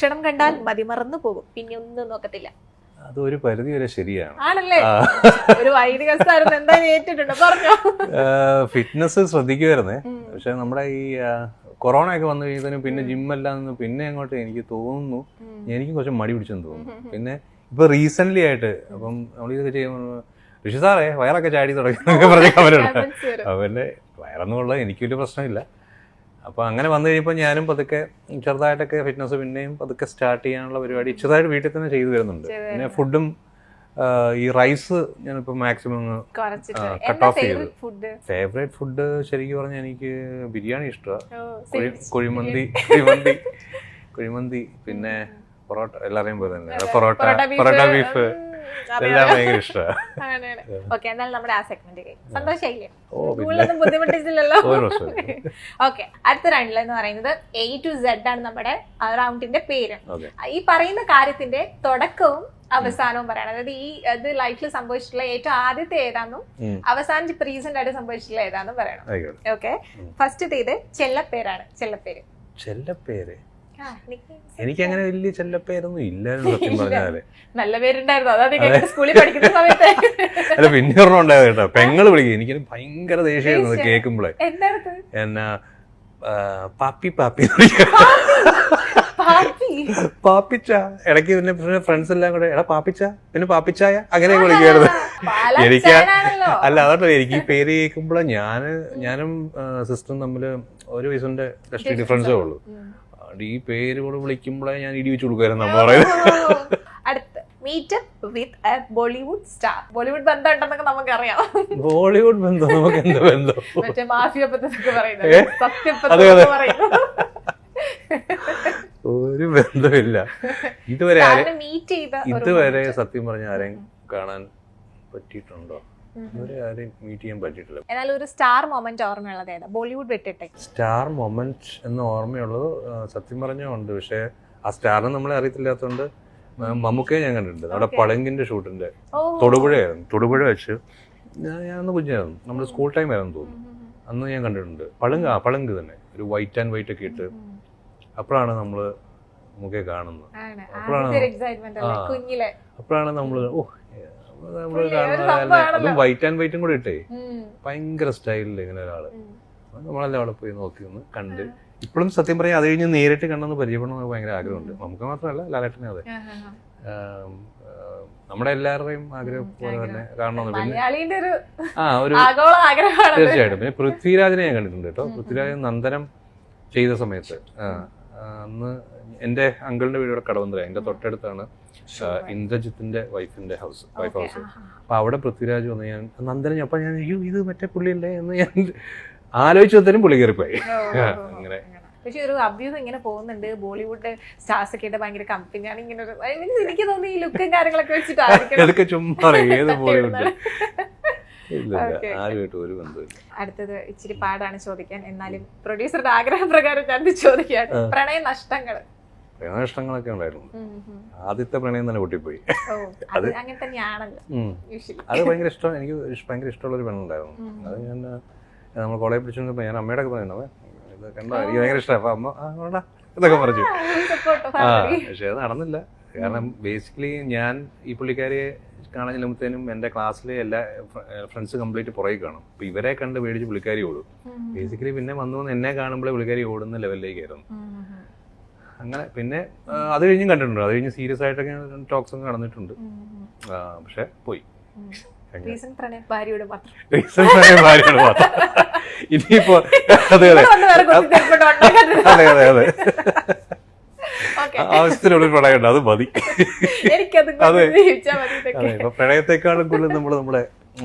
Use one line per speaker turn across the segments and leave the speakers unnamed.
ലക്ഷണം കണ്ടാൽ മതിമറന്നു പോകും, പിന്നെ ഒന്നും നോക്കത്തില്ല.
അതൊരു പരിധി വരെ ശരിയാണ്.
ആണല്ലേ? ഒരു വൈദികസ്ഥാനം എന്തായാലും ഏറ്റിട്ടുണ്ട്, പറഞ്ഞോ.
ഫിറ്റ്നസ് ശ്രദ്ധിക്കുമായിരുന്നേ, പക്ഷെ നമ്മുടെ ഈ കൊറോണ ഒക്കെ വന്നു കഴിയുന്നതിനും പിന്നെ ജിമ്മെല്ലാം നിന്ന് പിന്നെ അങ്ങോട്ട് എനിക്ക് തോന്നുന്നു എനിക്ക് കുറച്ച് മടി പിടിച്ചെന്ന് തോന്നുന്നു. പിന്നെ ഇപ്പൊ റീസെന്റ് ആയിട്ട് അപ്പം നമ്മളിതൊക്കെ ചെയ്യുമ്പോൾ ഋഷി സാറേ വയറൊക്കെ ചാടി തുടങ്ങി പറഞ്ഞ അവരുണ്ട്. അവന്റെ വയറെന്നുള്ളത് എനിക്ക് വലിയ പ്രശ്നമില്ല. അപ്പോൾ അങ്ങനെ വന്നു കഴിയുമ്പോൾ ഞാനും പതുക്കെ ചെറുതായിട്ടൊക്കെ ഫിറ്റ്നസ് പിന്നെയും പതുക്കെ സ്റ്റാർട്ട് ചെയ്യാനുള്ള പരിപാടി ചെറുതായിട്ട് വീട്ടിൽ തന്നെ ചെയ്തു വരുന്നുണ്ട്. പിന്നെ ഫുഡും ഈ റൈസ് ഞാനിപ്പോൾ മാക്സിമം കട്ട് ഓഫ് ചെയ്തു. ഫേവറേറ്റ് ഫുഡ് ശരിക്കും പറഞ്ഞാൽ എനിക്ക് ബിരിയാണി ഇഷ്ടമാണ്, കുഴിമന്തി പിന്നെ പൊറോട്ട, എല്ലാവരെയും പോലെ തന്നെ പൊറോട്ട ബീഫ് എല്ലാം ഭയങ്കര ഇഷ്ടമാണ്.
നമ്മുടെ ആ സെഗ്മെന്റ് സന്തോഷമായില്ലേ? ബുദ്ധിമുട്ടിച്ചില്ലല്ലോ. ഓക്കെ, അടുത്ത റൗണ്ടിൽ എന്ന് പറയുന്നത് A to Z ആണ് നമ്മുടെ റൗണ്ടിന്റെ പേര്. ഈ പറയുന്ന കാര്യത്തിന്റെ തുടക്കവും അവസാനവും പറയണം. അതായത് ഈ ഇത് ലൈഫിൽ സംഭവിച്ചിട്ടുള്ള ഏറ്റവും ആദ്യത്തെ ഏതാന്നും അവസാനം റീസെന്റ് ആയിട്ട് സംഭവിച്ചിട്ടുള്ള ഏതാന്നും പറയണം. ഓക്കെ, ഫസ്റ്റ് ഇത് ചെല്ലപ്പേരാണ്.
ചെല്ലപ്പേര് എനിക്ക് അങ്ങനെ വലിയ ചെല്ലപ്പേരൊന്നും ഇല്ലായിരുന്നു സത്യം പറഞ്ഞാല്.
നല്ല പേരുണ്ടായിരുന്നു സ്കൂളിൽ പഠിക്കുന്ന സമയത്ത്.
അല്ല, പിന്നെ ഒരെണ്ണം ഉണ്ടായത് കേട്ടോ, പെങ്ങള് വിളിക്കും. എനിക്ക് ഭയങ്കര ദേഷ്യമായിരുന്നു കേൾക്കുമ്പോഴേ. എന്നാ പാപ്പി പാപ്പിച്ച, ഇടയ്ക്ക് പിന്നെ ഫ്രണ്ട്സ് എല്ലാം കൂടെ എടാ പാപ്പിച്ച, പിന്നെ പാപ്പിച്ചായ അങ്ങനെയൊക്കെ വിളിക്കുമായിരുന്നു. എനിക്ക് അല്ല അതല്ല, എനിക്ക് ഈ പേര് കേൾക്കുമ്പോഴേ ഞാനും സിസ്റ്ററും തമ്മിൽ 1 വയസ്സിന്റെ ഡിഫറൻസേ ഉള്ളൂ. ഈ പേര് കൂടെ വിളിക്കുമ്പോഴേ ഞാൻ ഇടി വെച്ച് കൊടുക്കുമായിരുന്നു നമ്മൾ പറയുന്നത്.
അടുത്ത meetup with a Bollywood star. Bollywood ബന്ധം ഉണ്ടെന്നൊക്കെ നമുക്കറിയാം.
ബോളിവുഡ് ബന്ധം നമുക്ക് എന്താ ബന്ധം?
മറ്റേ മാഫിയ പദ്ധതിയൊക്കെ പറയുന്നത്.
ഒരു ബന്ധമില്ല ഇതുവരെ സത്യം പറഞ്ഞ ആരെയും കാണാൻ പറ്റിയിട്ടുണ്ടോ? ആരെയും മീറ്റ് ചെയ്യാൻ പറ്റിയിട്ടില്ല.
എന്നാൽ ഒരു സ്റ്റാർ മൊമെന്റ് ഓർമ്മയുള്ളത് ഏതാ ബോളിവുഡ് വിട്ടിട്ട്?
സ്റ്റാർ മൊമെന്റ് എന്ന് ഓർമ്മയുള്ളത് സത്യം പറഞ്ഞുണ്ട്, പക്ഷെ ആ സ്റ്റാറിനെ നമ്മളെ അറിയത്തില്ലാത്തതുകൊണ്ട് മമ്മൂക്കയെ ഞാൻ കണ്ടിട്ടുണ്ട്. അവിടെ പളങ്കിന്റെ ഷൂട്ടിന്റെ തൊടുപുഴ വെച്ച് ഞാനന്ന് കുഞ്ഞായിരുന്നു, നമ്മുടെ സ്കൂൾ ടൈം ആയിരുന്നു തോന്നുന്നു. അന്ന് ഞാൻ കണ്ടിട്ടുണ്ട്. പളങ്ക് തന്നെ ഒരു വൈറ്റ് ആൻഡ് വൈറ്റ് ഒക്കെ ഇട്ട്. അപ്പോഴാണ് നമ്മള് മമ്മൂക്കയെ കാണുന്നത്. അപ്പോഴാണ് നമ്മള് അതും വൈറ്റ് ആൻഡ് വൈറ്റും കൂടെ ഇട്ടേ ഭയങ്കര സ്റ്റൈലിൽ ഇങ്ങനെ ഒരാള്. നമ്മളെല്ലാം അവിടെ പോയി നോക്കി ഒന്ന് കണ്ട്. ഇപ്പോഴും സത്യം പറയാം അത് കഴിഞ്ഞ് നേരിട്ട് കണ്ടെന്ന് പരിചയപ്പെടണമെന്ന് ഭയങ്കര ആഗ്രഹമുണ്ട്. നമുക്ക് മാത്രമല്ല, ലാലേട്ടനെ അതെ, നമ്മുടെ എല്ലാവരുടെയും ആഗ്രഹം പോലെ തന്നെ കാണണമെന്ന്. പിന്നെ ഒരു തീർച്ചയായിട്ടും. പിന്നെ പൃഥ്വിരാജിനെ ഞാൻ കണ്ടിട്ടുണ്ട് കേട്ടോ. പൃഥ്വിരാജ് നന്ദനം ചെയ്ത സമയത്ത് അന്ന് എൻ്റെ അങ്കിളിന്റെ വീട് ഇവിടെ കടവന്തര, എൻ്റെ തൊട്ടടുത്താണ് ഇന്ദ്രജിത്തിന്റെ വൈഫ് ഹൗസ്. അപ്പൊ അവിടെ പൃഥ്വിരാജ് വന്ന് ഞാൻ നന്ദനം, അപ്പൊ ഞാൻ ഇത് മറ്റേ പുള്ളിയല്ലേ എന്ന് ഞാൻ ആലോചിച്ചതിനും പുള്ളി കയറിപ്പോയി. അങ്ങനെ
പക്ഷെ ഒരു അഭ്യൂഹം ഇങ്ങനെ പോകുന്നുണ്ട്, ബോളിവുഡ് സ്റ്റാർസ് ഒക്കെ ഭയങ്കര കമ്പനിയാണ് ഇങ്ങനെ. എനിക്ക് തോന്നുന്നു ഈ ലുക്കും കാര്യങ്ങളൊക്കെ വെച്ചിട്ട്
ചുമ്മാ ഏത് ബോളിവുഡ്.
അടുത്തത് ഇച്ചിരി പാടാണ് ചോദിക്കാൻ, എന്നാലും പ്രൊഡ്യൂസറുടെ ആഗ്രഹപ്രകാരം ഞാൻ ചോദിക്കാണ്. പ്രണയ
നഷ്ടങ്ങളൊക്കെ ഉണ്ടായിരുന്നു. ആദ്യത്തെ പ്രണയം തന്നെ പൊട്ടിപ്പോയി.
അത് അങ്ങനെ തന്നെയാണല്ലോ.
അത് ഭയങ്കര ഇഷ്ടം, എനിക്ക് ഭയങ്കര ഇഷ്ടമുള്ള ഒരു പെണ്ണുണ്ടായിരുന്നു. അത് ഞാൻ നമ്മൾ കോളേജ് പഠിച്ചോണ്ടിരുന്നപ്പോ ഞാൻ അമ്മയുടെ ഒക്കെ പറയുന്നത് ഇത് കണ്ടോ എനിക്ക് ഭയങ്കര ഇഷ്ടമാണ്. അപ്പൊ അമ്മ ഇതൊക്കെ പറഞ്ഞു. പക്ഷെ അത് നടന്നില്ല. കാരണം ബേസിക്കലി ഞാൻ ഈ പുള്ളിക്കാരിയെ കാണാൻ ചെല്ലുമ്പോഴത്തേനും എൻ്റെ ക്ലാസ്സിലെ എല്ലാ ഫ്രണ്ട്സ് കംപ്ലീറ്റ് പുറകെ കാണും. അപ്പൊ ഇവരെ കണ്ട് പേടിച്ച് പുള്ളിക്കാരി ഓടും. ബേസിക്കലി പിന്നെ വന്നു എന്നെ കാണുമ്പോഴേ പുള്ളിക്കാരി ഓടുന്ന ലെവലിലേക്കായിരുന്നു. അങ്ങനെ പിന്നെ അത് കഴിഞ്ഞും കണ്ടിട്ടുണ്ട്. അത് കഴിഞ്ഞ് സീരിയസ് ആയിട്ടൊക്കെ ടോക്സ് ഒക്കെ നടന്നിട്ടുണ്ട്. പക്ഷെ പോയി.
ഭാര്യയോട് മാത്രം.
ഇനിയിപ്പോ അതെ ആവശ്യത്തിനുള്ള പ്രണയമുണ്ട്, അത് മതി. അതെ അതെ. ഇപ്പൊ പ്രണയത്തെക്കാളും കൂടുതൽ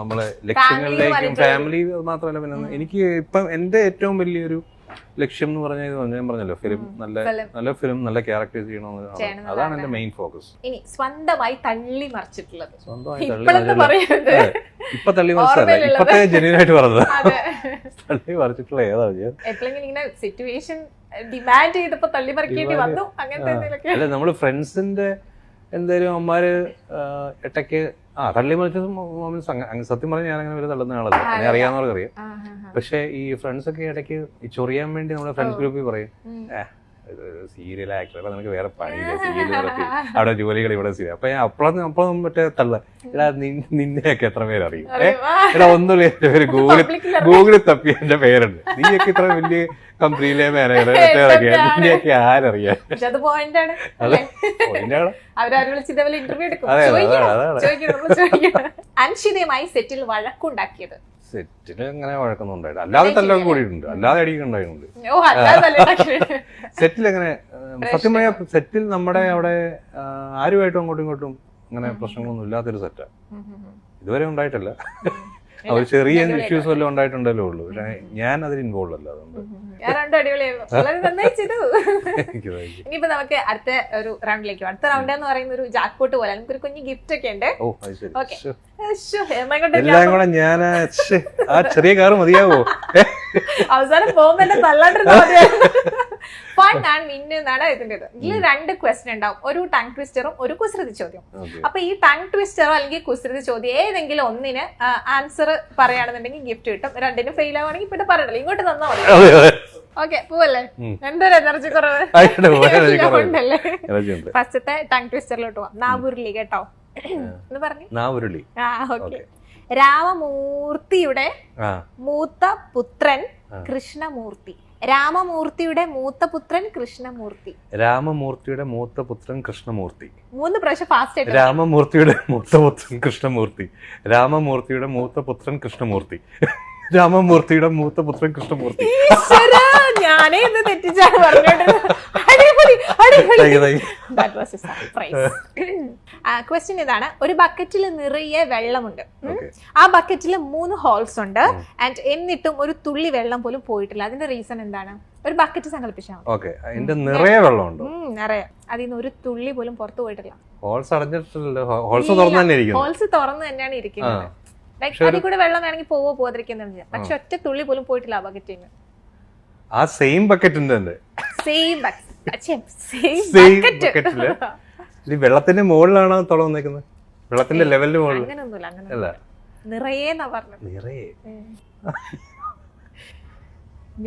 നമ്മളെ ലക്ഷ്യങ്ങളിലേക്കും ഫാമിലി മാത്രമല്ല. പിന്നെ എനിക്ക് ഇപ്പം എന്റെ ഏറ്റവും വലിയൊരു ലക്ഷ്യം എന്ന് പറഞ്ഞാൽ ഞാൻ പറഞ്ഞല്ലോ, ഫിലിം നല്ല ഫിലിം നല്ല ക്യാരക്ടേഴ്സ് ചെയ്യണമെന്ന്. അതാണ് എന്റെ മെയിൻ ഫോക്കസ്.
ഇനി സ്വന്തമായി തള്ളി മറിച്ചിട്ടുള്ളത്?
ഇപ്പൊ തള്ളി മറിച്ചതല്ല, ഇപ്പത്തെ ജെന്യൂനായിട്ട് പറഞ്ഞത്. തള്ളി മറിച്ചിട്ടുള്ള ഏതാണ്?
സിറ്റുവേഷൻ ഡിമാൻഡ് ചെയ്തപ്പോ തള്ളി മറിക്കേണ്ടി വന്നു, അങ്ങനത്തെ.
അല്ല, നമ്മള് ഫ്രണ്ട്സിന്റെ എന്തായാലും അമ്മമാര് ഇടയ്ക്ക് തള്ളി മറിച്ച സത്യം പറഞ്ഞാൽ ഞാൻ അങ്ങനെ ഒരു തള്ളുന്ന ആളല്ല, അങ്ങനെ അറിയാവുന്നവർക്ക് അറിയാം. പക്ഷെ ഈ ഫ്രണ്ട്സ് ഒക്കെ ഇടയ്ക്ക് ചൊറിയാൻ വേണ്ടി നമ്മുടെ ഫ്രണ്ട്സ് ഗ്രൂപ്പിൽ പറയും സീരിയൽ ആക്ടർ, അപ്പൊ നിനക്ക് വേറെ പണിയില്ല, സീരിയൽ അവിടെ ജോലികൾ ഇവിടെ സീരിയൽ. അപ്പൊ ഞാൻ അപ്പോഴും മറ്റേ തള്ള, എടാ നിന്നെയൊക്കെ എത്ര പേരറിയും, എടാ ഒന്നുമില്ല എന്റെ പേര് ഗൂഗിളിൽ തപ്പി എന്റെ പേരുണ്ട്, നീയൊക്കെ ഇത്ര വലിയ കമ്പനിയിലെ മാനേജർ നിന്നെയൊക്കെ ആരറിയാം.
അൻഷിതയുമായി സെറ്റിൽ വഴക്കുണ്ടാക്കിയത്?
സെറ്റില് അങ്ങനെ വഴക്കൊന്നും ഉണ്ടായിട്ടില്ല, അല്ലാതെ തല്ലൊക്കെ കൂടിയിട്ടുണ്ട്, അല്ലാതെ അടിയൊക്കെ ഉണ്ടായിട്ടുണ്ട്. സെറ്റിൽ അങ്ങനെ സത്യം പറയാ, സെറ്റിൽ നമ്മുടെ അവിടെ ആരുമായിട്ടും അങ്ങോട്ടും ഇങ്ങോട്ടും അങ്ങനെ പ്രശ്നങ്ങളൊന്നും ഇല്ലാത്തൊരു സെറ്റാ, ഇതുവരെ ഉണ്ടായിട്ടില്ല. അവർ ചെറിയ ഇഷ്യൂസ് വല്ലതും ഉണ്ടായിട്ടുണ്ടല്ലോ ഉള്ളൂ, പക്ഷെ ഞാൻ അതിൽ ഇൻവോൾവ് അല്ല. അതുകൊണ്ട്
ഇനിയിപ്പോ നമുക്ക് അടുത്ത ഒരു റൗണ്ടിലേക്ക്, അടുത്ത റൗണ്ട് എന്ന് പറയുന്ന ഒരു ജാക്ക്പോട്ട് പോലെ നമുക്കൊരു കുഞ്ഞു ഗിഫ്റ്റ് ഒക്കെ ഉണ്ട്.
എല്ലാം കൂടെ ഞാൻ ആ ചെറിയ കാറ് മതിയാവോ?
അവസാനം പോകുമ്പോ എന്നെ തല്ലാണ്ടിരുന്ന ഫൺ ആൻഡ് വിൻ എന്നാണ് ഇതിൻ്റെത്. ഇതിൽ 2 ക്വസ്റ്റ്യൻ ഉണ്ടാവും, ഒരു ടങ് ട്വിസ്റ്ററും ഒരു കുസൃതി ചോദ്യം. അപ്പൊ ഈ ടങ് ട്വിസ്റ്ററോ അല്ലെങ്കിൽ കുസൃതി ചോദ്യം ഏതെങ്കിലും ഒന്നിന് ആൻസർ പറയുകയാണെന്നുണ്ടെങ്കിൽ ഗിഫ്റ്റ് കിട്ടും. 2നും ഫെയിൽ ആവുകയാണെങ്കിൽ പിന്നെ പറയണല്ലോ, ഇങ്ങോട്ട് തന്നാ മതി. ഓക്കെ, പോവല്ലേ? എന്തൊരു എനർജി കുറവ് ഉണ്ടല്ലേ? ഫസ്റ്റത്തെ ടങ് ട്വിസ്റ്ററിലോട്ട് പോവാം. നാവുരുളി കേട്ടോ എന്ന് പറഞ്ഞു.
നാവുരുളി.
ഓക്കെ. രാമമൂർത്തിയുടെ മൂത്ത പുത്രൻ കൃഷ്ണമൂർത്തി. രാമമൂർത്തിയുടെ മൂത്ത പുത്രൻ കൃഷ്ണമൂർത്തി.
രാമമൂർത്തിയുടെ മൂത്ത പുത്രൻ കൃഷ്ണമൂർത്തി.
3 പ്രാവശ്യം ഫാസ്റ്റ് ആയിട്ട്.
രാമമൂർത്തിയുടെ മൂത്ത പുത്രൻ കൃഷ്ണമൂർത്തി. രാമമൂർത്തിയുടെ മൂത്ത പുത്രൻ കൃഷ്ണമൂർത്തി. രാമമൂർത്തിയുടെ മൂത്ത പുത്രൻ കൃഷ്ണമൂർത്തി.
ഞാനേ ഇന്ന് തെറ്റിച്ചാണ് പറഞ്ഞോണ്ടിരുന്നത്. ക്വസ്റ്റ്യൻ ഇതാണ്. ഒരു ബക്കറ്റിൽ നിറയെ വെള്ളമുണ്ട്. ആ ബക്കറ്റിൽ 3 ഹോൾസ് ഉണ്ട്. ആൻഡ് എന്നിട്ടും ഒരു തുള്ളി വെള്ളം പോലും പോയിട്ടില്ല. അതിന്റെ റീസൺ എന്താണ്? ഒരു ബക്കറ്റ് സങ്കല്പിച്ചാൽ
നിറയെ വെള്ളമുണ്ട്,
നിറയെ, അതിന്ന് ഒരു തുള്ളി പോലും പുറത്തു പോയിട്ടില്ല.
ഹോൾസ് അടഞ്ഞിട്ടില്ലല്ലോ, ഹോൾസ് തുറന്നു തന്നെയാണ്
ഇരിക്കുന്നത്. ലൈക് അതിൽ കൂടെ വെള്ളം വേണമെങ്കിൽ പോവാതിരിക്കുന്നില്ല, പക്ഷെ ഒറ്റ തുള്ളി പോലും പോയിട്ടില്ല ആ ബക്കറ്റിന്.
ആ സെയിം ബക്കറ്റിന്റെ വെള്ളത്തിന്റെ മുകളിലാണോ തുള വന്നേക്കുന്നത്? വെള്ളത്തിന്റെ ലെവലിന് മുകളിൽ?
അങ്ങനൊന്നുമില്ല, നിറയേന്നാ പറഞ്ഞത്.
നിറയെ.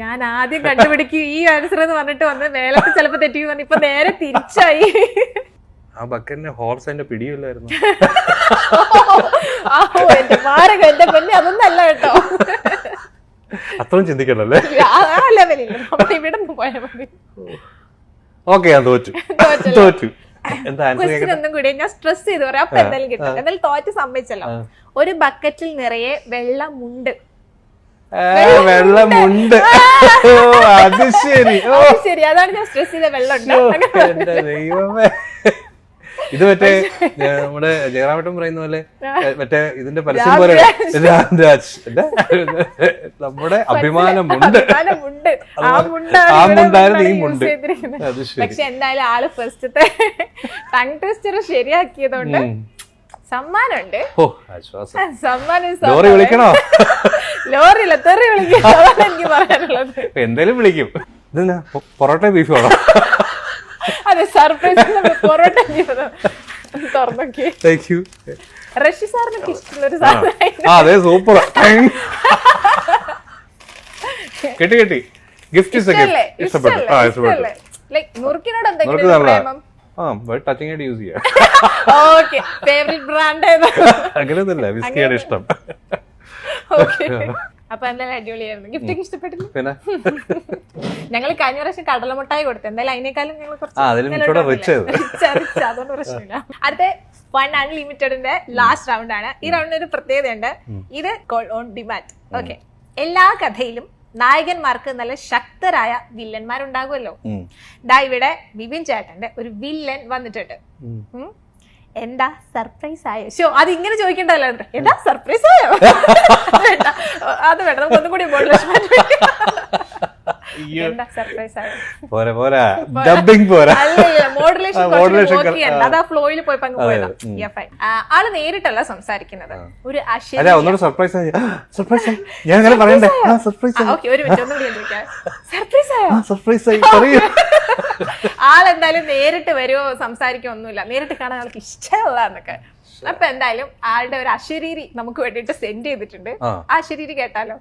ഞാൻ ആദ്യം കണ്ടുപിടിക്കും ഈ ആൻസർ എന്ന് പറഞ്ഞിട്ട് വന്ന് മേലത്തെ ചിലപ്പോ തെറ്റിക്കും പറഞ്ഞു, ഇപ്പൊ നേരെ തിരിച്ചായി.
ആ ബക്കറ്റിന്റെ ഹോൾസ് അതിന്റെ പിടിയില്ലായിരുന്നു.
എന്റെ പൊന്നെ, അതൊന്നും അല്ല കേട്ടോ,
അത്രയും ചിന്തിക്കണല്ലേ.
ഇവിടെ പോയാൽ മതി.
ഓക്കെ, ഞാൻ തോറ്റു.
ഒന്നും കൂടി ഞാൻ സ്ട്രെസ് ചെയ്ത് പറയാം, അപ്പൊ എന്തായാലും കിട്ടും. എന്തായാലും തോറ്റ് സമ്മതിച്ചല്ലോ. ഒരു ബക്കറ്റിൽ നിറയെ വെള്ളമുണ്ട്.
വെള്ളമുണ്ട്, അത് ശരി,
അതാണ് ഞാൻ സ്ട്രെസ് ചെയ്ത വെള്ളമുണ്ട്.
ദൈവമേ, ഇത് മറ്റേ നമ്മുടെ ജയറാമേട്ടൻ പറയുന്ന പോലെ മറ്റേ ഇതിന്റെ പരസ്യം പോലെ രാംരാജ്, നമ്മുടെ അഭിമാനമുണ്ട്, ആ മുണ്ടായിരുന്നു ഈ മുണ്ട്.
പക്ഷെ എന്തായാലും ആള് ഫസ്റ്റത്തെ ടങ് ട്വിസ്റ്റർ ശരിയാക്കിയതുകൊണ്ട് സമ്മാനമുണ്ട്.
ലോറി വിളിക്കണോ?
ലോറിയില്ല, തെറി വിളിക്കും, എനിക്ക് പറയാനുള്ളത്.
എന്തായാലും വിളിക്കും. ഇതെന്നാ പൊറോട്ട ബീഫ് വേണം?
അതെ, സർപ്രൈസ് പൊറോട്ട തുറന്നോക്കി. റഷി സാറിനൊക്കെ ഇഷ്ടമുള്ളൊരു സാധനം.
അതെ, സൂപ്പർ. കിട്ടി. ഗിഫ്റ്റ് ഇഷ്ടപ്പെട്ടു.
നുറുക്കിനോട് എന്തെങ്കിലും പ്രേമം?
ടച്ചിങ് ആയിട്ട് യൂസ് ചെയ്യാം.
ഓക്കെ, ഫേവറേറ്റ് ബ്രാൻഡ്
അങ്ങനെയൊന്നുമില്ല, വിസ്കിയാണ് ഇഷ്ടം.
അപ്പൊ എന്തായാലും അടിപൊളിയായിരുന്നു. ഗിഫ്റ്റ് ഒക്കെ ഇഷ്ടപ്പെട്ടില്ല?
പിന്നെ
ഞങ്ങൾ കഴിഞ്ഞ പ്രാവശ്യം കടലമുട്ടായി കൊടുത്തു. എന്തായാലും അതിനേക്കാളും ഞങ്ങൾ അതുകൊണ്ട് പ്രശ്നമില്ല. അടുത്ത ഫൺ അൺലിമിറ്റഡിന്റെ ലാസ്റ്റ് റൗണ്ട് ആണ്. ഈ റൗണ്ടിന് ഒരു പ്രത്യേകതയുണ്ട്, ഇത് കോൾ ഓൺ ഡിമാൻഡ്. ഓക്കെ, എല്ലാ കഥയിലും നായകന്മാർക്ക് നല്ല ശക്തരായ വില്ലന്മാരുണ്ടാകുമല്ലോ. ഇവിടെ ബിബിൻ ചേട്ടന്റെ ഒരു വില്ലൻ വന്നിട്ടുണ്ട്. എന്താ സർപ്രൈസ് ആയോ? ഷോ, അത് ഇങ്ങനെ ചോദിക്കണ്ടല്ലോ. എന്താ സർപ്രൈസ് ആയോ? അത് വേണ്ട, നമുക്ക് ഒന്നും കൂടി മോഡുലേഷൻ അതാ ഫ്ലോയിൽ പോയി പങ്ക് പോയതാ. ആള് നേരിട്ടല്ല സംസാരിക്കുന്നത്, ഒരു ആളെന്തായാലും നേരിട്ട് വരുമോ സംസാരിക്കോ ഒന്നുമില്ല, നേരിട്ട് കാണാൻ ആൾക്ക് ഇഷ്ടമല്ല എന്നൊക്കെ. അപ്പൊ എന്തായാലും ആളുടെ ഒരു അശരീരി നമുക്ക് വേണ്ടിട്ട് സെൻഡ് ചെയ്തിട്ടുണ്ട്. ആ അശരീരി കേട്ടാലോ?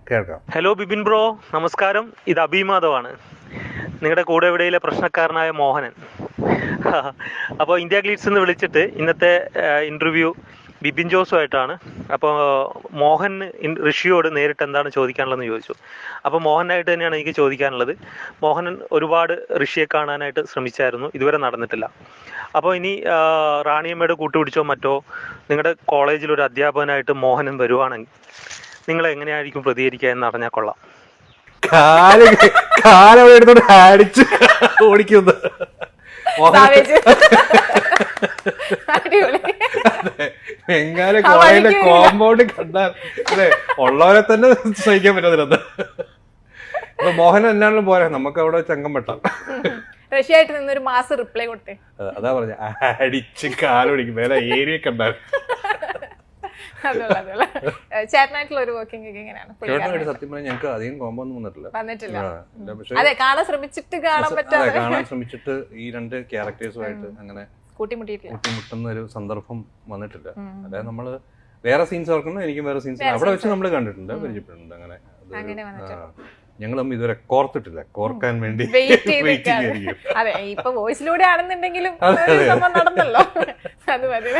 ഹലോ ബിബിൻ ബ്രോ, നമസ്കാരം. ഇത് അഭിമാധവാണ്. നിങ്ങളുടെ കൂടെ എവിടെയിലെ പ്രശ്നക്കാരനായ മോഹനൻ. അപ്പോൾ ഇന്ത്യ ഗ്ലീഡ്സ് എന്ന് വിളിച്ചിട്ട് ഇന്നത്തെ ഇൻ്റർവ്യൂ ബിബിൻ ജോസുമായിട്ടാണ്. അപ്പോൾ മോഹൻ ഋഷിയോട് നേരിട്ട് എന്താണ് ചോദിക്കാനുള്ളതെന്ന് ചോദിച്ചു. അപ്പോൾ മോഹനായിട്ട് തന്നെയാണ് എനിക്ക് ചോദിക്കാനുള്ളത്. മോഹനൻ ഒരുപാട് ഋഷിയെ കാണാനായിട്ട് ശ്രമിച്ചായിരുന്നു, ഇതുവരെ നടന്നിട്ടില്ല. അപ്പോൾ ഇനി റാണിയമ്മയുടെ കൂട്ടുപിടിച്ചോ മറ്റോ നിങ്ങളുടെ കോളേജിൽ ഒരു അധ്യാപകനായിട്ട് മോഹനൻ വരുവാണെങ്കിൽ നിങ്ങൾ എങ്ങനെയായിരിക്കും പ്രതികരിക്കുക എന്ന് അറിഞ്ഞാൽ കൊള്ളാം.
കാലെടുത്തോണ്ട് അടിച്ച് ഓടിക്കുന്നത് ബംഗാളി കോളേജിന്റെ കോമ്പൗണ്ട് കണ്ടാൽ അതെ ഉള്ളവരെ തന്നെ സഹിക്കാൻ പറ്റാതിരുന്നത്. അപ്പൊ മോഹൻ എന്നാണെങ്കിലും പോരാ, നമുക്ക് അവിടെ ചങ്കം വെട്ടാം.
റഷ്യായിട്ട് നിന്നൊരു മാസം റിപ്ലൈ കൊടുത്തേ.
അതാ പറഞ്ഞ അടിച്ച് കാലൊടിക്കും വേറെ ഏരിയ കണ്ടാൽ.
ചേട്ടനായിട്ടുള്ള ഒരു വർക്കിംഗ് എങ്ങനെയാണ്?
സത്യം പറഞ്ഞാൽ ഞങ്ങൾക്ക് അധികം കോമ്പോ ഒന്നും വന്നിട്ടില്ല.
അതെ, കാണാൻ ശ്രമിച്ചിട്ട്
കാണാൻ ശ്രമിച്ചിട്ട് ഈ രണ്ട് ക്യാരക്ടേഴ്സുമായിട്ട് അങ്ങനെ കൂട്ടിമുട്ടുന്ന ഒരു സന്ദർഭം വന്നിട്ടില്ല. അതായത് നമ്മള് വേറെ സീൻസ് ഓർക്കണം, എനിക്കും വേറെ സീൻസ് അവിടെ വെച്ച് നമ്മൾ കണ്ടിട്ടുണ്ട്, പരിചയപ്പെട്ടിട്ടുണ്ട്. അങ്ങനെ ഞങ്ങൾ തമ്മിൽ ഇതുവരെ കോർത്തിട്ടില്ല, കോർക്കാൻ വേണ്ടി
അതെ, ഇപ്പൊ വോയിസിലൂടെ ആണെന്നുണ്ടെങ്കിലും നടന്നല്ലോ. അത് മതി.